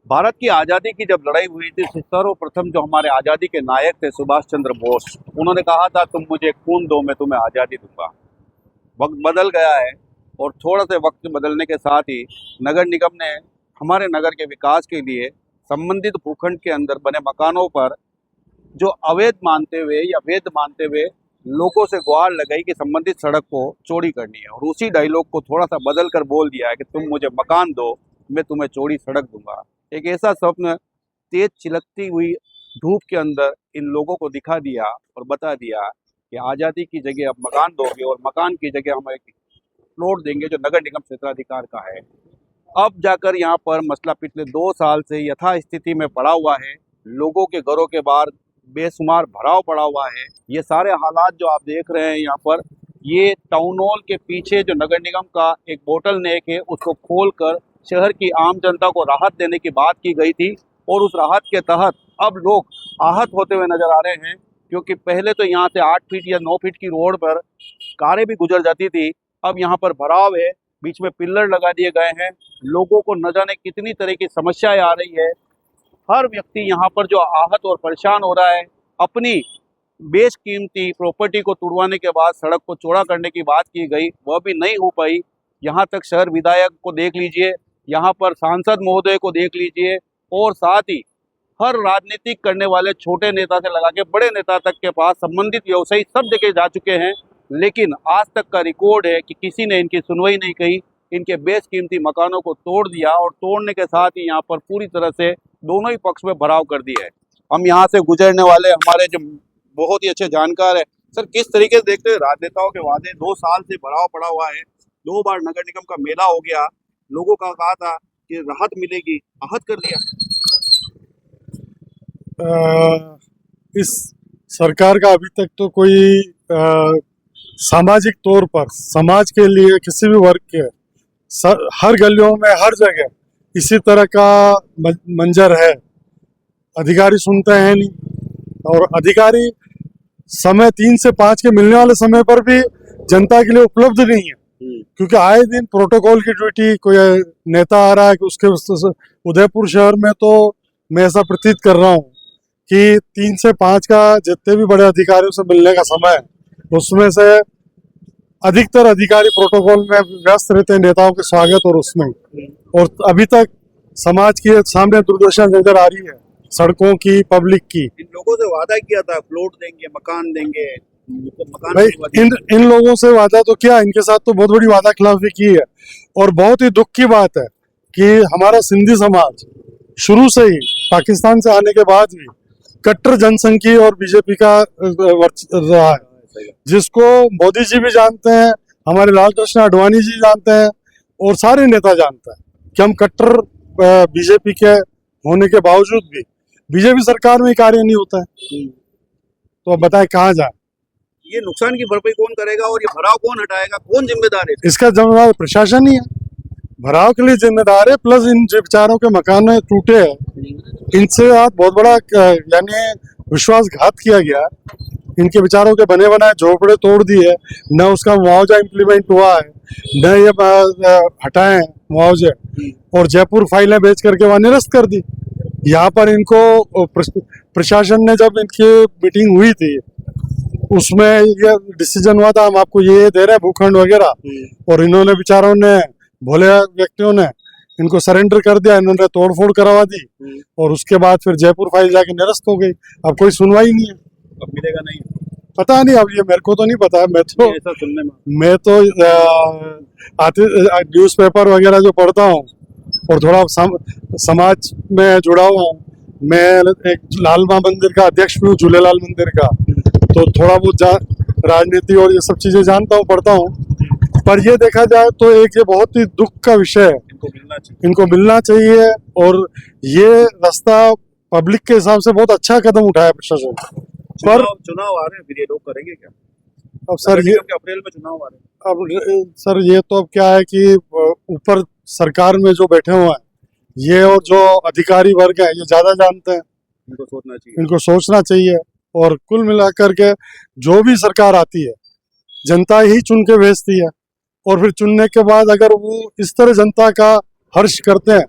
भारत की आज़ादी की जब लड़ाई हुई थी, सर्वप्रथम जो हमारे आज़ादी के नायक थे सुभाष चंद्र बोस, उन्होंने कहा था तुम मुझे खून दो मैं तुम्हें आज़ादी दूंगा। वक्त बदल गया है और थोड़ा से वक्त बदलने के साथ ही नगर निगम ने हमारे नगर के विकास के लिए संबंधित भूखंड के अंदर बने मकानों पर जो अवैध मानते हुए या वैध मानते हुए लोगों से गुहार लगाई कि संबंधित सड़क को चौड़ी करनी है, और उसी डायलॉग को थोड़ा सा बदल कर बोल दिया है कि तुम मुझे मकान दो मैं तुम्हें चौड़ी सड़क दूंगा। एक ऐसा स्वप्न तेज चिलकती हुई धूप के अंदर इन लोगों को दिखा दिया और बता दिया कि आज़ादी की जगह अब मकान दोगे और मकान की जगह हम एक प्लॉट देंगे जो नगर निगम क्षेत्राधिकार का है। अब जाकर यहाँ पर मसला पिछले 2 साल से यथास्थिति में पड़ा हुआ है। लोगों के घरों के बाहर बेशुमार भराव पड़ा हुआ है। ये सारे हालात जो आप देख रहे हैं यहाँ पर, ये टाउन हॉल के पीछे जो नगर निगम का एक बोतल नेक है उसको खोलकर शहर की आम जनता को राहत देने की बात की गई थी, और उस राहत के तहत अब लोग आहत होते हुए नजर आ रहे हैं। क्योंकि पहले तो यहाँ से 8 फीट या 9 फीट की रोड पर कारें भी गुजर जाती थी, अब यहाँ पर भराव है, बीच में पिल्लर लगा दिए गए हैं। लोगों को न जाने कितनी तरह की समस्याएं आ रही है। हर व्यक्ति यहाँ पर जो आहत और परेशान हो रहा है, अपनी बेशकीमती प्रॉपर्टी को तुड़वाने के बाद सड़क को चौड़ा करने की बात की गई, वह भी नहीं हो पाई। यहाँ तक शहर विधायक को देख लीजिए, यहाँ पर सांसद महोदय को देख लीजिए, और साथ ही हर राजनीतिक करने वाले छोटे नेता से लगा के बड़े नेता तक के पास संबंधित व्यवसायी सब जगह जा चुके हैं, लेकिन आज तक का रिकॉर्ड है कि किसी ने इनकी सुनवाई नहीं की। इनके बेशकीमती मकानों को तोड़ दिया और तोड़ने के साथ ही यहाँ पर पूरी तरह से दोनों ही पक्ष में भराव कर दिया है। हम यहाँ से गुजरने वाले हमारे जो बहुत ही अच्छे जानकार है, सर किस तरीके से देखते हैं राजनेताओं के वादे? 2 साल से भराव पड़ा हुआ है, 2 बार नगर निगम का मेला हो गया, लोगों का कहा था कि राहत मिलेगी, आहत कर दिया। इस सरकार का अभी तक तो कोई सामाजिक तौर पर समाज के लिए किसी भी वर्ग के हर गलियों में हर जगह इसी तरह का मंजर है। अधिकारी सुनते हैं नहीं, और अधिकारी समय 3 से 5 के मिलने वाले समय पर भी जनता के लिए उपलब्ध नहीं है, क्योंकि आए दिन प्रोटोकॉल की ड्यूटी कोई नेता आ रहा है कि उसके उदयपुर शहर में तो मैं ऐसा प्रतीत कर रहा हूँ कि 3 से 5 का जितने भी बड़े अधिकारियों से मिलने का समय है, उसमें से अधिकतर अधिकारी प्रोटोकॉल में व्यस्त रहते हैं, नेताओं के स्वागत और उसमें। और अभी तक समाज के सामने दुर्दशा नजर आ रही है, सड़कों की, पब्लिक की। इन लोगों से वादा किया था प्लॉट देंगे, मकान देंगे, मकान भाई इन लोगों से वादा तो क्या, इनके साथ तो बहुत बड़ी वादा खिलाफी की है। और बहुत ही दुख की बात है कि हमारा सिंधी समाज शुरू से ही पाकिस्तान से आने के बाद भी कट्टर जनसंघी और बीजेपी का रहा है, जिसको मोदी जी भी जानते हैं, हमारे लाल कृष्ण आडवाणी जी जानते हैं, और सारे नेता जानते हैं कि हम कट्टर बीजेपी के होने के बावजूद भी बीजेपी सरकार में कार्य नहीं होता है। तो अब बताएं कहाँ जाए? ये नुकसान की भरपाई कौन करेगा और ये भराव कौन हटाएगा? कौन जिम्मेदार है? इसका जिम्मेदार प्रशासन ही है, भराव के लिए जिम्मेदार है। प्लस इन बेचारों के मकान टूटे हैं, इनसे आज बहुत बड़ा यानी विश्वासघात किया गया। इनके बेचारों के बने बनाए झोपड़े तोड़ दिए, न उसका मुआवजा इम्प्लीमेंट हुआ है, न ये हटाए मुआवजे, और जयपुर फाइलें बेच करके वहां निरस्त कर दी। यहाँ पर इनको प्रशासन ने जब इनकी मीटिंग हुई थी, उसमें ये डिसीजन हुआ था हम आपको ये दे रहे हैं भूखंड वगैरह, और इन्होंने बेचारों ने, भोले व्यक्तियों ने इनको सरेंडर कर दिया, इन्होंने तोड़फोड़ करवा दी, और उसके बाद फिर जयपुर फाइल जाके निरस्त हो गई। अब कोई सुनवाई नहीं है। अब मिलेगा नहीं, पता नहीं, अब ये मेरे को तो नहीं पता। मैं तो आते न्यूज़पेपर वगैरह जो पढ़ता हूँ और थोड़ा समाज में जुड़ा हुआ हूँ। मैं एक लाल माँ मंदिर का अध्यक्ष भी हूँ, झूलेलाल मंदिर का, तो थोड़ा बहुत राजनीति और ये सब चीजें जानता हूँ, पढ़ता हूँ। पर ये देखा जाए तो एक ये बहुत ही दुख का विषय है, इनको मिलना चाहिए। और ये रास्ता पब्लिक के हिसाब से बहुत अच्छा कदम उठाया प्रशासन। पर चुनाव आ रहे हैं, फिर ये लोग करेंगे क्या? अब सर ये अप्रैल में चुनाव आ रहे हैं। अब सर ये तो अब क्या है कि ऊपर सरकार में जो बैठे हुए हैं ये, और जो अधिकारी वर्ग है ये ज्यादा जानते हैं, इनको सोचना चाहिए। और कुल मिलाकर के जो भी सरकार आती है जनता ही चुन के भेजती है, और फिर चुनने के बाद अगर वो इस तरह जनता का हर्ष करते हैं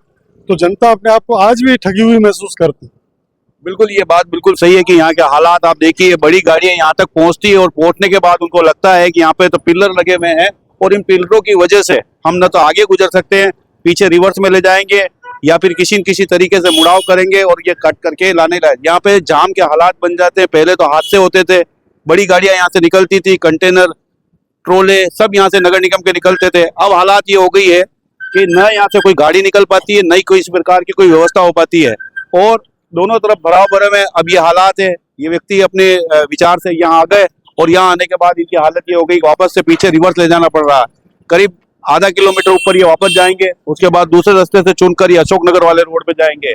तो जनता अपने आप को आज भी ठगी हुई महसूस करती है। बिल्कुल, ये बात बिल्कुल सही है कि यहाँ के हालात आप देखिए, बड़ी गाड़ियां यहाँ तक पहुंचती है और पहुंचने के बाद उनको लगता है कि यहाँ पे तो पिलर लगे हुए हैं और इन पिलरों की वजह से हम न तो आगे गुजर सकते हैं, पीछे रिवर्स में ले जाएंगे या फिर किसी न किसी तरीके से मुड़ाव करेंगे और ये कट करके लाने लायक यहाँ पे जाम के हालात बन जाते हैं। पहले तो हादसे होते थे, बड़ी गाड़ियां यहाँ से निकलती थी, कंटेनर ट्रोले सब यहाँ से नगर निगम के निकलते थे। अब हालात ये हो गई है कि न यहाँ से कोई गाड़ी निकल पाती है, न ही कोई इस प्रकार की कोई व्यवस्था हो पाती है और दोनों तरफ भराव भरे में अब ये हालात है। ये व्यक्ति अपने विचार से यहाँ आ गए और यहाँ आने के बाद इनकी हालत ये हो गई, वापस से पीछे रिवर्स ले जाना पड़ रहा है। करीब आधा किलोमीटर ऊपर ये वापस जाएंगे, उसके बाद दूसरे रास्ते से चुनकर ये अशोकनगर वाले रोड पे जाएंगे।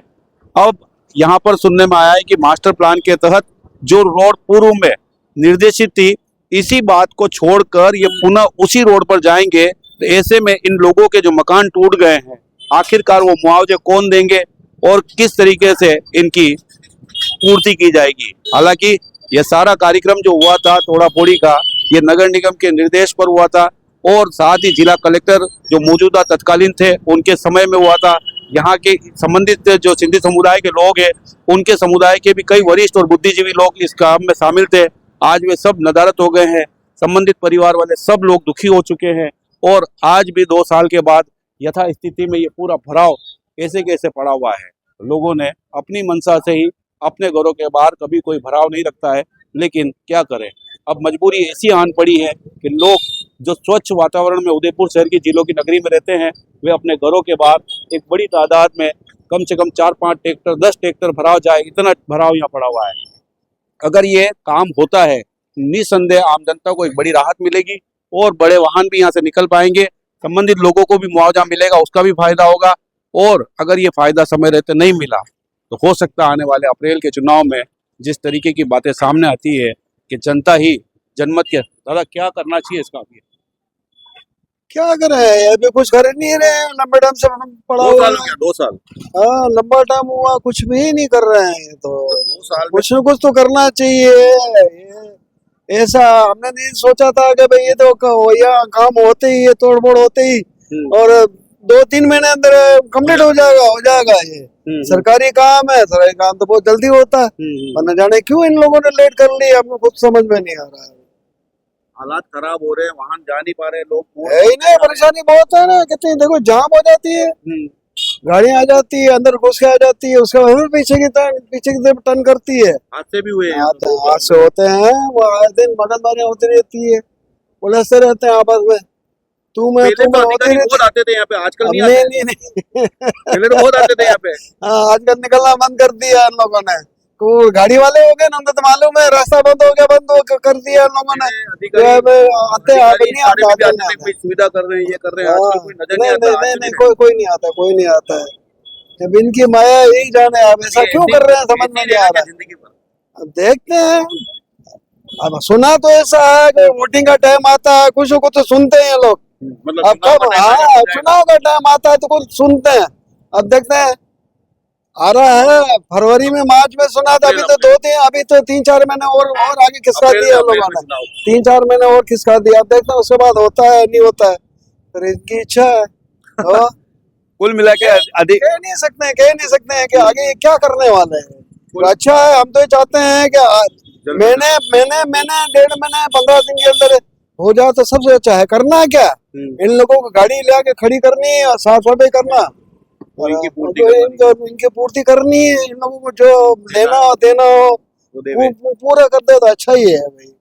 अब यहाँ पर सुनने में आया है कि मास्टर प्लान के तहत जो रोड पूर्व में निर्देशित थी, इसी बात को छोड़कर ये पुनः उसी रोड पर जाएंगे। तो ऐसे में इन लोगों के जो मकान टूट गए हैं, आखिरकार वो मुआवजे कौन देंगे और किस तरीके से इनकी पूर्ति की जाएगी। हालांकि ये सारा कार्यक्रम जो हुआ था तोड़ा फोड़ी का, ये नगर निगम के निर्देश पर हुआ था और साथ ही जिला कलेक्टर जो मौजूदा तत्कालीन थे उनके समय में हुआ था। यहाँ के संबंधित जो सिंधी समुदाय के लोग हैं, उनके समुदाय के भी कई वरिष्ठ और बुद्धिजीवी लोग इस काम में शामिल थे। आज वे सब नदारत हो गए हैं, संबंधित परिवार वाले सब लोग दुखी हो चुके हैं और आज भी 2 साल के बाद यथा स्थिति में ये पूरा भराव ऐसे कैसे पड़ा हुआ है। लोगों ने अपनी मंशा से ही अपने घरों के बाहर कभी कोई भराव नहीं रखता है, लेकिन क्या करें, अब मजबूरी ऐसी आन पड़ी है कि लोग जो स्वच्छ वातावरण में उदयपुर शहर की जिलों की नगरी में रहते हैं, वे अपने घरों के बाहर एक बड़ी तादाद में कम से कम 4-5 ट्रैक्टर 10 ट्रैक्टर भराव जाए, इतना भराव यहाँ पड़ा हुआ है। अगर ये काम होता है, निसंदेह आम जनता को एक बड़ी राहत मिलेगी और बड़े वाहन भी यहाँ से निकल पाएंगे, संबंधित लोगों को भी मुआवजा मिलेगा, उसका भी फायदा होगा। और अगर ये फायदा समय रहते नहीं मिला तो हो सकता है आने वाले अप्रैल के चुनाव में जिस तरीके की बातें सामने आती है कि जनता ही जनमत के दादा क्या करना चाहिए इसका अभी क्या करे, अभी कुछ कर नहीं रहे, लंबे टाइम से पड़ा 2 हुआ साल हो है। गया, 2 साल हाँ, लंबा टाइम हुआ, कुछ भी नहीं कर रहे हैं। तो 2 साल कुछ न कुछ तो करना चाहिए। ऐसा हमने नहीं सोचा था कि भाई ये तो यहाँ काम होते ही, ये तोड़ फोड़ होते ही और 2-3 महीने अंदर कंप्लीट हो जाएगा ये। सरकारी काम है, सरकारी काम तो बहुत जल्दी होता है, और न जाने क्यों इन लोगों ने लेट कर लिया, हमको कुछ समझ में नहीं आ रहा है। हालात खराब हो रहे हैं, वाहन जा नहीं पा रहे लोग, यही नहीं, परेशानी बहुत है ना। कितनी देखो जाम हो जाती है, गाड़ियां आ जाती है, अंदर घुस के आ जाती है, उसके बाद पीछे की तरफ टर्न करती है। हादसे भी हुए हैं, हादसे होते हैं, वो आए दिन मगजमारियां होती रहती है, उलझते रहते हैं आपस में, तू मैं पहले तो होती अधिकारी रहती बहुत आते थे यहाँ पे, आजकल नहीं है। आते। नहीं पहले तो बहुत आते थे यहाँ पे। हाँ, आजकल निकलना बंद कर दिया इन लोगों ने। तो गाड़ी वाले हो गए ना, उनको तो मालूम है रास्ता बंद हो गया, कर दिया इन लोगों ने। कोई सुविधा कर रहे हैं, ये कर रहे हैं, आजकल कोई नजर नहीं आता। नहीं, कोई नहीं आता है। अब इनकी माया यही जाने, अब ऐसा क्यों कर रहे हैं समझ में नहीं आ रहा। जिंदगी पर अब देखते हैं। अब सुना तो ऐसा है कि वोटिंग का टाइम आता है, कुछ को तो सुनते हैं लोग। मतलब अब कब चुनाव का टाइम आता है तो कुछ सुनते हैं। अब देखते हैं, आ रहा है फरवरी में, मार्च में सुना था, अभी तो 3-4 महीने और आगे खिसका दिया लोगों ने, 3-4 महीने और खिसका दिया। अब देखते हैं उसके बाद होता है नहीं होता है, फिर इनकी इच्छा है। तो कुल मिला के कह नहीं सकते हैं कि आगे क्या करने वाले हैं। तो अच्छा है, हम तो ये चाहते हैं कि महीने 1.5 महीने 15 दिन के अंदर हो जाए तो सबसे अच्छा है। करना है क्या, इन लोगों को गाड़ी ले आके खड़ी करनी है और साफ सफाई करना, इनकी पूर्ति करनी है। इन लोगों को जो लेना हो देना हो वो पूरा कर दे तो अच्छा ही है भाई।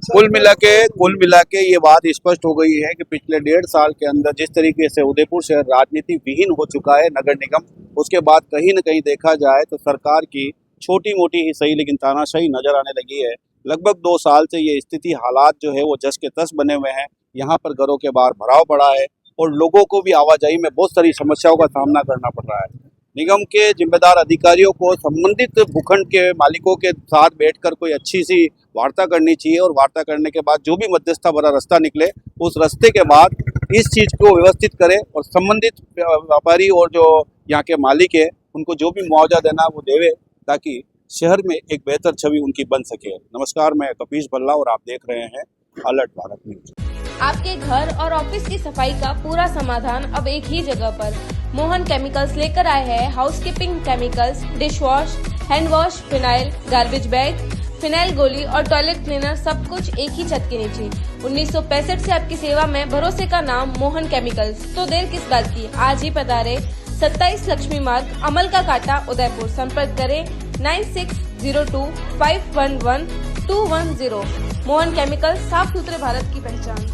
कुल मिला के ये बात स्पष्ट हो गई है कि पिछले 1.5 साल के अंदर जिस तरीके से उदयपुर शहर राजनीति विहीन हो चुका है नगर निगम, उसके बाद कहीं न कहीं देखा जाए तो सरकार की छोटी मोटी ही सही लेकिन तानाशाही नजर आने लगी है। लगभग 2 साल से ये स्थिति, हालात जो है वो जस के तस बने हुए हैं। यहाँ पर घरों के बाहर भराव पड़ा है और लोगों को भी आवाजाही में बहुत सारी समस्याओं का सामना करना पड़ रहा है। निगम के जिम्मेदार अधिकारियों को संबंधित भूखंड के मालिकों के साथ बैठकर कोई अच्छी सी वार्ता करनी चाहिए और वार्ता करने के बाद जो भी मध्यस्थता भरा रास्ता निकले, उस रास्ते के बाद इस चीज़ को व्यवस्थित करें और संबंधित व्यापारी और जो यहाँ के मालिक है उनको जो भी मुआवजा देना है वो देवे, ताकि शहर में एक बेहतर छवि उनकी बन सके। नमस्कार, मैं कपीश भल्ला और आप देख रहे हैं अलर्ट भारत न्यूज। आपके घर और ऑफिस की सफाई का पूरा समाधान अब एक ही जगह पर। मोहन केमिकल्स लेकर आए हैं housekeeping chemicals, dish wash, hand wash, phenyl, garbage bag, phenyl गोली और टॉयलेट क्लीनर, सब कुछ एक ही छत के नीचे। 1965 से आपकी सेवा में, भरोसे का नाम मोहन केमिकल्स। तो देर किस बात की, आज ही पधारे। 27 लक्ष्मी मार्ग, अमल का कांटा, उदयपुर। संपर्क करें 9602511210। मोहन केमिकल्स, साफ सुथरे भारत की पहचान।